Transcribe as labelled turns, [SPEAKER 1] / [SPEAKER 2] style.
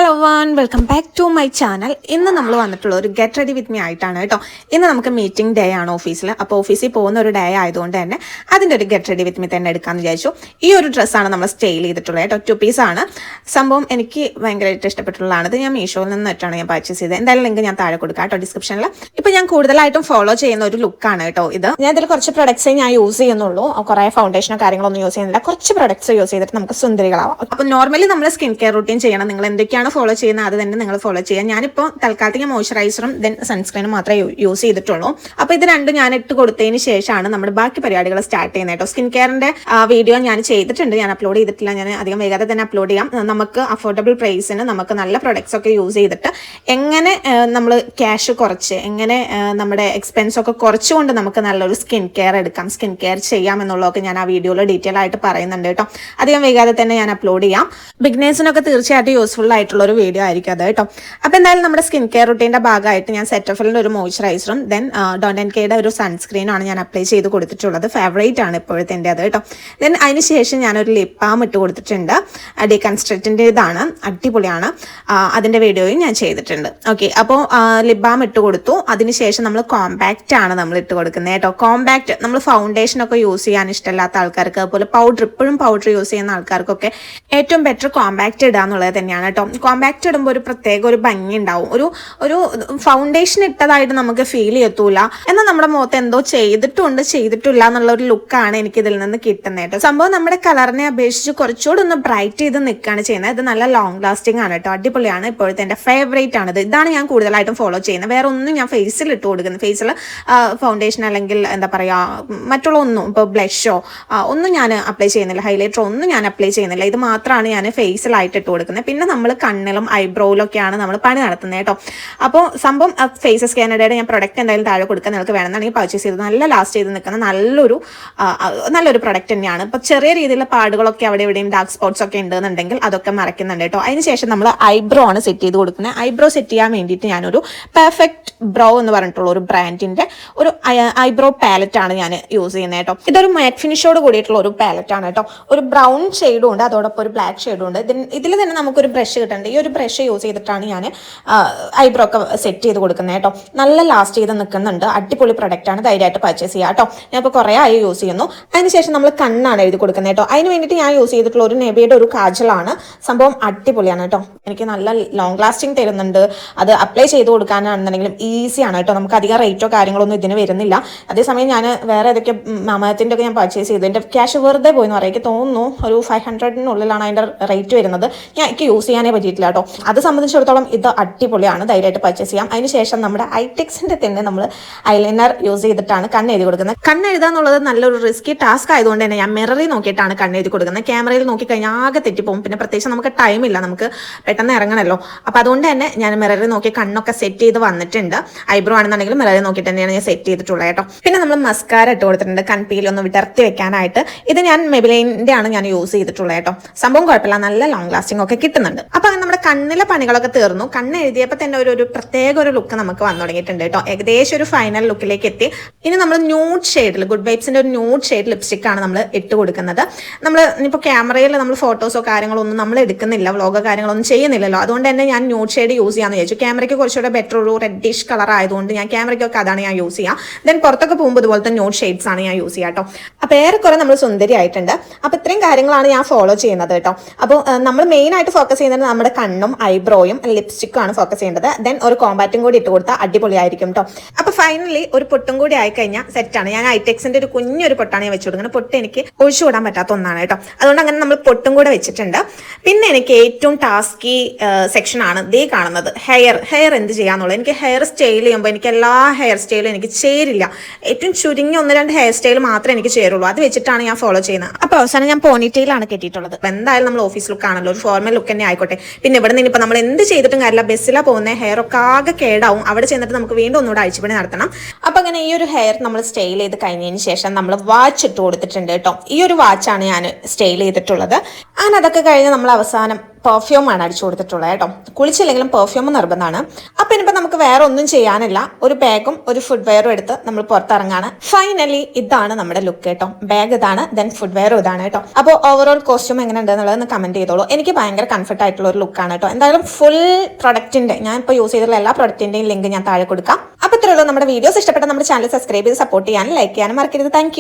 [SPEAKER 1] Hello one welcome back to my channel. ഇന്ന് നമ്മൾ വന്നിട്ടുള്ള ഒരു ഗെറ്റ് റെഡി വിത്ത് മീ ആയിട്ടാണ് കേട്ടോ. ഇന്ന് നമുക്ക് മീറ്റിംഗ് ഡേ ആണ് ഓഫീസിൽ. അപ്പോൾ ഓഫീസിൽ പോകുന്ന ഒരു ഡേ ആയതുകൊണ്ട് തന്നെ അതിൻ്റെ ഒരു ഗെറ്റ് റെഡി വിത്ത് മീ തന്നെ എടുക്കാമെന്ന് വിചാരിച്ചു. ഈ ഒരു ഡ്രസ്സാണ് നമ്മൾ സ്റ്റൈൽ ചെയ്തിട്ടുള്ളത് കേട്ടോ. 2 പീസാണ് സംഭവം. എനിക്ക് ഭയങ്കരമായിട്ട് ഇഷ്ടപ്പെട്ടുള്ളതാണ്. ഇത് ഞാൻ മീഷോയിൽ നിന്നിട്ടാണ് ഞാൻ പർച്ചേസ് ചെയ്തത്. എന്തായാലും ലിങ്ക് ഞാൻ താഴെ കൊടുക്കാം കേട്ടോ ഡിസ്ക്രിപ്ഷനിൽ. ഇപ്പം ഞാൻ കൂടുതലായിട്ടും ഫോളോ ചെയ്യുന്ന ഒരു ലുക്കാണ് കേട്ടോ ഇത്. ഞാൻ ഇതിൽ കുറച്ച് പ്രൊഡക്ട്സേ ഞാൻ യൂസ് ചെയ്യുന്നുള്ളൂ. കുറേ ഫൗണ്ടേഷനോ കാര്യങ്ങളൊന്നും യൂസ് ചെയ്യുന്നില്ല. കുറച്ച് പ്രൊഡക്ട്സ് യൂസ് ചെയ്തിട്ട് നമുക്ക് സുന്ദരികളാവാം. അപ്പോൾ നോർമലി നമ്മൾ സ്കിൻ കെയർ റൂട്ടീൻ ചെയ്യണം. നിങ്ങൾ എന്തൊക്കെയാണ് ഫോളോ ചെയ്യുന്നത് അത് തന്നെ നിങ്ങൾ ഫോളോ ചെയ്യുക. ഞാനിപ്പോൾ തൽക്കാലത്തേക്ക് മോയ്സ്ചറൈസറും ദെൻ സൺസ്ക്രീനും മാത്രമേ യൂസ് ചെയ്തിട്ടുള്ളൂ. അപ്പോൾ ഇത് രണ്ടും ഞാൻ ഇട്ട് കൊടുത്തതിന് ശേഷമാണ് നമ്മുടെ ബാക്കി പരിപാടികൾ സ്റ്റാർട്ട് ചെയ്യുന്നത് കേട്ടോ. സ്കിൻ കെയറിന്റെ വീഡിയോ ഞാൻ ചെയ്തിട്ടുണ്ട്, ഞാൻ അപ്ലോഡ് ചെയ്തിട്ടില്ല. ഞാൻ അധികം വേഗത തന്നെ അപ്ലോഡ് ചെയ്യാം. നമുക്ക് അഫോർഡബിൾ പ്രൈസിന് നമുക്ക് നല്ല പ്രൊഡക്ട്സ് ഒക്കെ യൂസ് ചെയ്തിട്ട് എങ്ങനെ നമ്മൾ ക്യാഷ് കുറച്ച് എങ്ങനെ നമ്മുടെ എക്സ്പെൻസ് ഒക്കെ കുറച്ചുകൊണ്ട് നമുക്ക് നല്ലൊരു സ്കിൻ കെയർ എടുക്കാം, സ്കിൻ കെയർ ചെയ്യാം എന്നുള്ളതൊക്കെ ഞാൻ ആ വീഡിയോയിൽ ഡീറ്റെയിൽ ആയിട്ട് പറയുന്നുണ്ട് കേട്ടോ. അധികം വേഗത തന്നെ ഞാൻ അപ്ലോഡ് ചെയ്യാം. ബിഗിനേഴ്സിനൊക്കെ തീർച്ചയായിട്ടും യൂസ്ഫുൾ ആയിട്ടുള്ള ഒരു വീഡിയോ ആയിരിക്കും അത് കേട്ടോ. അപ്പോൾ എന്തായാലും നമ്മുടെ സ്കിൻ കെയർ റുട്ടീൻ്റെ ഭാഗമായിട്ട് ഞാൻ സെറ്റഫിലിൻ്റെ ഒരു മോയ്സ്ചറൈസറും ദെൻ ഡോണ്ട് ആൻഡ് കെയുടെ ഒരു സൺസ്ക്രീനാണ് ഞാൻ അപ്ലൈ ചെയ്ത് കൊടുത്തിട്ടുള്ളത്. ഫേവറേറ്റ് ആണ് ഇപ്പോഴത്തെ എൻ്റെ അത് കേട്ടോ. ദെൻ അതിന് ശേഷം ഞാനൊരു ലിപ് ബാം ഇട്ട് കൊടുത്തിട്ടുണ്ട്. ഡീകൺസ്ട്രക്റ്റിൻ്റെ ഇതാണ്, അടിപൊളിയാണ്. അതിൻ്റെ വീഡിയോയും ഞാൻ ചെയ്തിട്ടുണ്ട്. ഓക്കെ, അപ്പോൾ ലിപ് ബാം ഇട്ട് കൊടുത്തു. അതിനുശേഷം നമ്മൾ കോമ്പാക്റ്റ് ആണ് നമ്മൾ ഇട്ട് കൊടുക്കുന്നത് കേട്ടോ. കോമ്പാക്റ്റ് നമ്മൾ ഫൗണ്ടേഷനൊക്കെ യൂസ് ചെയ്യാൻ ഇഷ്ടമില്ലാത്ത ആൾക്കാർക്ക്, അതുപോലെ പൗഡർ ഇപ്പോഴും പൗഡർ യൂസ് ചെയ്യുന്ന ആൾക്കാർക്കൊക്കെ ഏറ്റവും ബെറ്റർ കോമ്പാക്റ്റ് ഇടുക എന്നുള്ളത് തന്നെയാണ് കേട്ടോ. കോമ്പാക്റ്റ് ഇടുമ്പോൾ ഒരു പ്രത്യേക ഒരു ഭംഗി ഉണ്ടാവും. ഒരു ഫൗണ്ടേഷൻ ഇട്ടതായിട്ട് നമുക്ക് ഫീൽ ചെയ്യത്തൂല, എന്നാൽ നമ്മുടെ മുഖത്ത് എന്തോ ചെയ്തിട്ടില്ല എന്നുള്ള ഒരു ലുക്കാണ് എനിക്ക് ഇതിൽ നിന്ന് കിട്ടുന്നത് കേട്ടോ. സംഭവം നമ്മുടെ കളറിനെ അപേക്ഷിച്ച് കുറച്ചുകൂടി ഒന്ന് ബ്രൈറ്റ് ചെയ്ത് നിൽക്കുകയാണ് ചെയ്യുന്നത്. ഇത് നല്ല ലോങ് ലാസ്റ്റിംഗ് ആണ് കേട്ടോ, അടിപൊളിയാണ്. ഇപ്പോഴത്തെ എൻ്റെ ഫേവറേറ്റ് ആണ് ഇത്. ഇതാണ് ഞാൻ കൂടുതലായിട്ടും ഫോളോ ചെയ്യുന്നത്. വേറെ ഒന്നും ഞാൻ ഫേസിൽ ഇട്ട് കൊടുക്കുന്നത്, ഫേസിൽ ഫൗണ്ടേഷൻ അല്ലെങ്കിൽ എന്താ പറയുക മറ്റുള്ള ഒന്നും ഇപ്പോൾ ബ്ലഷോ ഒന്നും ഞാൻ അപ്ലൈ ചെയ്യുന്നില്ല, ഹൈലൈറ്ററോ ഒന്നും ഞാൻ അപ്ലൈ ചെയ്യുന്നില്ല. ഇത് മാത്രമാണ് ഞാൻ ഫേസിലായിട്ട് ഇട്ട് കൊടുക്കുന്നത്. പിന്നെ നമ്മൾ കണ്ണിലും ഐബ്രോയിലൊക്കെയാണ് നമ്മൾ പണി നടത്തുന്നത് കേട്ടോ. അപ്പോൾ സംഭവം ഫേസസ് കാനഡയുടെ ഞാൻ പ്രൊഡക്റ്റ് എന്തായാലും താഴെ കൊടുക്കാൻ നിങ്ങൾക്ക് വേണമെന്നാണെങ്കിൽ പർച്ചേസ് ചെയ്ത് നല്ല ലാസ്റ്റ് ചെയ്ത് നിൽക്കുന്ന നല്ലൊരു പ്രൊഡക്റ്റ് തന്നെയാണ്. ഇപ്പോൾ ചെറിയ രീതിയിലുള്ള പാടുകളൊക്കെ അവിടെ എവിടെയും ഡാർക്ക് സ്പോട്ട്സ് ഒക്കെ ഉണ്ടെന്നുണ്ടെങ്കിൽ അതൊക്കെ മറക്കുന്നുണ്ട് കേട്ടോ. അതിനുശേഷം നമ്മൾ ഐബ്രോ ആണ് സെറ്റ് ചെയ്ത് കൊടുക്കുന്നത്. ഐബ്രോ സെറ്റ് ചെയ്യാൻ വേണ്ടിയിട്ട് ഞാനൊരു പെർഫെക്റ്റ് ബ്രോ എന്ന് പറഞ്ഞിട്ടുള്ള ഒരു ബ്രാൻഡിന്റെ ഒരു ഐബ്രോ പാലറ്റ് ആണ് ഞാൻ യൂസ് ചെയ്യുന്നത് കേട്ടോ. ഇതൊരു മാറ്റ് ഫിനിഷോട് കൂടിയിട്ടുള്ള ഒരു പാലറ്റ് ആണ് കേട്ടോ. ഒരു ബ്രൗൺ ഷെയ്ഡും ഉണ്ട്, അതോടൊപ്പം ഒരു ബ്ലാക്ക് ഷെയ്ഡും ഉണ്ട്. ഇതിൽ തന്നെ നമുക്കൊരു ബ്രഷ് കിട്ടുന്നുണ്ട്. ഈ ഒരു ബ്രഷ് യൂസ് ചെയ്തിട്ടാണ് ഞാൻ ഐബ്രോ ഒക്കെ സെറ്റ് ചെയ്ത് കൊടുക്കുന്നത് കേട്ടോ. നല്ല ലാസ്റ്റ് ചെയ്ത് നിൽക്കുന്നുണ്ട്, അടിപൊളി പ്രൊഡക്റ്റ് ആണ്, ധൈര്യമായിട്ട് പർച്ചേസ് ചെയ്യാം കേട്ടോ. ഞാൻ ഇപ്പോൾ കുറേ ആയി യൂസ് ചെയ്യുന്നു. അതിനുശേഷം നമ്മൾ കണ്ണാണ് എഴുതി കൊടുക്കുന്നത് കേട്ടോ. അതിന് വേണ്ടിയിട്ട് ഞാൻ യൂസ് ചെയ്തിട്ടുള്ള ഒരു നെബിയുടെ ഒരു കാജലാണ്. സംഭവം അടിപൊളിയാണ് കേട്ടോ. എനിക്ക് നല്ല ലോങ് ലാസ്റ്റിംഗ് തരുന്നുണ്ട്. അത് അപ്ലൈ ചെയ്ത് കൊടുക്കാനാണെന്നുണ്ടെങ്കിലും ഈസിയാണ് കേട്ടോ. നമുക്ക് അധികം റേറ്റോ കാര്യങ്ങളൊന്നും ഇതിന് വരുന്നില്ല. അതേസമയം ഞാൻ വേറെ ഏതൊക്കെ മാമത്തിൻ്റെ ഒക്കെ ഞാൻ പർച്ചേസ് ചെയ്തു. എൻ്റെ ക്യാഷ് വെറുതെ പോയെന്ന് പറയാം. എനിക്ക് തോന്നുന്നു ഒരു 500-നുള്ളിലാണ് അതിൻ്റെ റേറ്റ് വരുന്നത്. എനിക്ക് യൂസ് ചെയ്യാനേ പറ്റിയിട്ടില്ല കേട്ടോ. അത് സംബന്ധിച്ചിടത്തോളം ഇത് അടിപൊളിയാണ്, ധൈര്യമായിട്ട് പർച്ചേസ് ചെയ്യാം. അതിനുശേഷം നമ്മുടെ ഐടെക്സിൻ്റെ തന്നെ നമ്മൾ ഐലൈനർ യൂസ് ചെയ്തിട്ടാണ് കണ്ണെഴുതി കൊടുക്കുന്നത്. കണ്ണെഴുതുക എന്നുള്ളത് നല്ലൊരു റിസ്കി ടാസ്ക് ആയതുകൊണ്ട് തന്നെ ഞാൻ മിററിൽ നോക്കിയിട്ടാണ് കണ്ണെഴുതി കൊടുക്കുന്നത്. ക്യാമറയിൽ നോക്കിക്കഴിഞ്ഞാൽ ആകെ തെറ്റിപ്പോകും. പിന്നെ പ്രത്യേകിച്ച് നമുക്ക് ടൈമില്ല, നമുക്ക് പെട്ടെന്ന് ഇറങ്ങണമല്ലോ. അപ്പോൾ അതുകൊണ്ട് തന്നെ ഞാൻ മിററിൽ നോക്കി കണ്ണൊക്കെ സെറ്റ് ചെയ്ത് വന്നിട്ടുണ്ട്. ഐബ്രോ ആണെന്നുണ്ടെങ്കിൽ മിററിൽ നോക്കിയിട്ട് തന്നെയാണ് ഞാൻ സെറ്റ് ചെയ്തിട്ടുള്ളത് കേട്ടോ. പിന്നെ നമ്മൾ മസ്കാര ഇട്ട് കൊടുത്തിട്ടുണ്ട് കൺപീലൊന്ന് വിടർത്തി വെക്കാനായിട്ട്. ഇത് ഞാൻ മെബിലൈൻ്റെ ആണ് ഞാൻ യൂസ് ചെയ്തിട്ടുള്ളത് കേട്ടോ. സംഭവം കുഴപ്പമില്ല, നല്ല ലോങ് ലാസ്റ്റിംഗ് ഒക്കെ കിട്ടുന്നുണ്ട്. അപ്പോൾ അങ്ങനെ നമ്മുടെ കണ്ണിലെ പണികളൊക്കെ തീർന്നു. കണ്ണ് എഴുതിയപ്പോൾ തന്നെ ഒരു പ്രത്യേക ഒരു ലുക്ക് നമുക്ക് വന്നു തുടങ്ങിയിട്ടുണ്ട് കേട്ടോ. ഏകദേശം ഒരു ഫൈനൽ ലുക്കിലേക്ക് എത്തി. ഇനി നമ്മൾ ന്യൂഡ് ഷെയ്ഡിൽ ഗുഡ് വൈബ്സിന്റെ ഒരു ന്യൂഡ് ഷെയ്ഡ് ലിപ്സ്റ്റിക് ആണ് നമ്മൾ ഇട്ട് കൊടുക്കുന്നത്. നമ്മൾ ഇപ്പോൾ ക്യാമറയിൽ നമ്മൾ ഫോട്ടോസോ കാര്യങ്ങളോ ഒന്നും നമ്മൾ എടുക്കുന്നില്ല, വ്ളോഗോ കാര്യങ്ങളൊന്നും ചെയ്യുന്നില്ലല്ലോ. അതുകൊണ്ട് തന്നെ ഞാൻ ന്യൂഡ് ഷെയ്ഡ് യൂസ് ചെയ്യാമെന്ന് വിചാരിച്ചു. ക്യാമറയ്ക്ക് കുറച്ചുകൂടെ ബെറ്റർ ഒരു റെഡിഷ് കളർ ആയതുകൊണ്ട് ഞാൻ ക്യാമറയ്ക്കൊക്കെ അതാണ് ഞാൻ യൂസ് ചെയ്യുക. ദെൻ പുറത്തൊക്കെ പോകുമ്പോൾ ഇതുപോലത്തെ ന്യൂഡ് ഷെയ്ഡ്സ് ആണ് ഞാൻ യൂസ് ചെയ്യുക കേട്ടോ. അപ്പോൾ ഏറെക്കുറെ നമ്മൾ സുന്ദരി ആയിട്ടുണ്ട്. അപ്പോൾ ഇത്രയും കാര്യങ്ങളാണ് ഞാൻ ഫോളോ ചെയ്യുന്നത് കേട്ടോ. അപ്പോൾ നമ്മൾ മെയിൻ ആയിട്ട് ഫോക്കസ് ചെയ്യുന്നത് നമ്മുടെ കണ്ണും ഐബ്രോയും ലിപ്സ്റ്റിക്കും ആണ് ഫോക്കസ് ചെയ്യേണ്ടത്. ദെൻ ഒരു കോമ്പാക്റ്റും കൂടി ഇട്ട് കൊടുത്താൽ അടിപൊളിയായിരിക്കും കേട്ടോ. അപ്പോൾ ഫൈനലി ഒരു പൊട്ടും കൂടി ആയിക്കഴിഞ്ഞാൽ സെറ്റാണ്. ഞാൻ ഐടെക്സിന്റെ ഒരു കുഞ്ഞൊരു പൊട്ടാണ് ഞാൻ വെച്ച് കൊടുക്കുന്നത്. പൊട്ട് എനിക്ക് ഒഴിച്ചുകൂടാൻ പറ്റാത്ത ഒന്നാണ് കേട്ടോ. അതുകൊണ്ട് അങ്ങനെ നമ്മൾ പൊട്ടും കൂടെ വെച്ചിട്ടുണ്ട്. പിന്നെ എനിക്ക് ഏറ്റവും ടാസ്കി സെക്ഷനാണ് ദേ കാണുന്നത്, ഹെയർ എന്ത് ചെയ്യാന്നുള്ളത്. എനിക്ക് ഹെയർ സ്റ്റൈൽ ചെയ്യുമ്പോൾ എനിക്ക് എല്ലാ ഹെയർ സ്റ്റൈലും എനിക്ക് ചേരില്ല. ഏറ്റവും ചുരുങ്ങിയ 1-2 ഹെയർ സ്റ്റൈൽ മാത്രമേ എനിക്ക് ചേരുള്ളൂ. അത് വെച്ചിട്ടാണ് ഞാൻ ഫോളോ ചെയ്യുന്നത്. അപ്പോൾ അവസാനം ഞാൻ പോണിറ്റെയിലാണ് കെട്ടിയിട്ടുള്ളത്. അപ്പോൾ എന്തായാലും നമ്മൾ ഓഫീസ് ലുക്ക് ആണല്ലോ, ഒരു ഫോർമൽ ലുക്ക് തന്നെ ആയിക്കോട്ടെ. പിന്നെ ഇവിടെ നിന്ന് ഇപ്പോൾ നമ്മൾ എന്ത് ചെയ്തിട്ടും കാര്യമില്ല, ബസ്സിലാണ് പോകുന്നത്, ഹെയർ ഒക്കെ ആകെ കേടാവും. അവിടെ ചെന്നിട്ട് നമുക്ക് വീണ്ടും ഒന്നുകൂടെ അഴിച്ചുപണി നടത്തണം. അപ്പോൾ അങ്ങനെ ഈ ഒരു ഹെയർ നമ്മൾ സ്റ്റൈൽ ചെയ്ത് കഴിഞ്ഞതിന് ശേഷം നമ്മൾ വാച്ച് ഇട്ട് കൊടുത്തിട്ടുണ്ട് കേട്ടോ. ഈ ഒരു വാച്ചാണ് ഞാൻ സ്റ്റൈൽ ചെയ്തിട്ടുള്ളത്. അങ്ങനെ അതൊക്കെ കഴിഞ്ഞ് നമ്മൾ അവസാനം പെർഫ്യൂമാണ് അടിച്ചു കൊടുത്തിട്ടുള്ളത് കേട്ടോ. കുളിച്ചില്ലെങ്കിലും പെർഫ്യൂം നിർബന്ധമാണ്. അപ്പൊ ഇനിയിപ്പോൾ നമുക്ക് വേറെ ഒന്നും ചെയ്യാനില്ല, ഒരു ബാഗും ഒരു ഫുഡ് വെയറും എടുത്ത് നമ്മൾ പുറത്തിറങ്ങാണ്. ഫൈനലി ഇതാണ് നമ്മുടെ ലുക്ക് കേട്ടോ. ബാഗ് ഇതാണ്, ദെൻ ഫുഡ് വെയറും ഇതാണ് കേട്ടോ. അപ്പോൾ ഓവറോൾ കോസ്റ്റ്യൂം എങ്ങനെ ഉണ്ട് എന്നുള്ളത് കമന്റ് ചെയ്തോളൂ. എനിക്ക് ഭയങ്കര കംഫർട്ട് ആയിട്ടുള്ള ഒരു ലുക്കാണ് കേട്ടോ. എന്തായാലും ഫുൾ പ്രൊഡക്റ്റിന്റെ, ഞാൻ ഇപ്പോൾ യൂസ് ചെയ്തിട്ടുള്ള എല്ലാ പ്രൊഡക്റ്റിന്റെയും ലിങ്ക് ഞാൻ താഴെ കൊടുക്കാം. അപ്പോൾ ഇത്രയുള്ളൂ. നമ്മുടെ വീഡിയോസ് ഇഷ്ടപ്പെട്ട നമ്മുടെ ചാനൽ സബ്സ്ക്രൈബ് ചെയ്ത് സപ്പോർട്ട് ചെയ്യാനും ലൈക്ക് ചെയ്യാനും മറക്കരുത്. താങ്ക്